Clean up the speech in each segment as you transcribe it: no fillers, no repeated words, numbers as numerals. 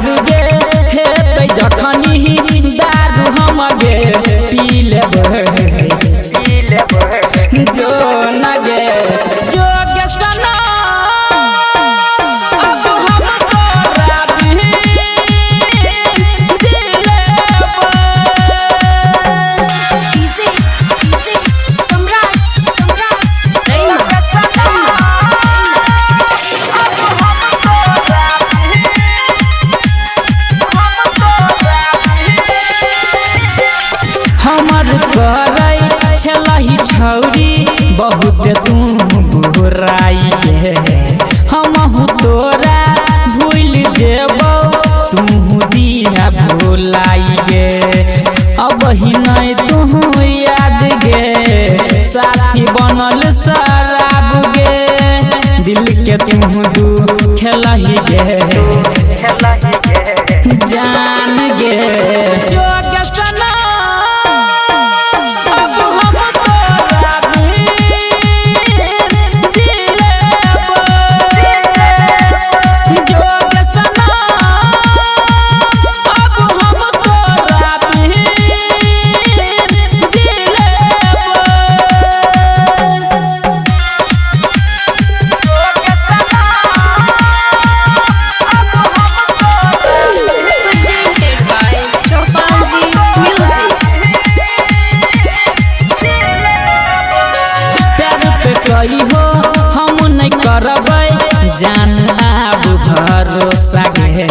प्यार गे हेतै जखनी दारू हम गे पी लेबै जो न गे जो गे सना अब हम तोरा बिन जी लेबै हमर करे छलही छौरी बहुत तू बुराई गे हमहु तोरा भूल जेबौ तू दिया भुलाई गे अब ही नहीं तू याद गे साथी बनल शराब गे दिल के तू दू खेलही गे जान गे जो गे सना हो हम नहीं करबै जान आब भरोसा गे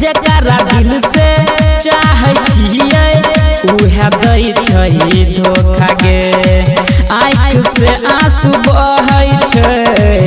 जकरा दिल से चाहे छियै उहे दै छै धोखा गे आँख से आंसू बहै छै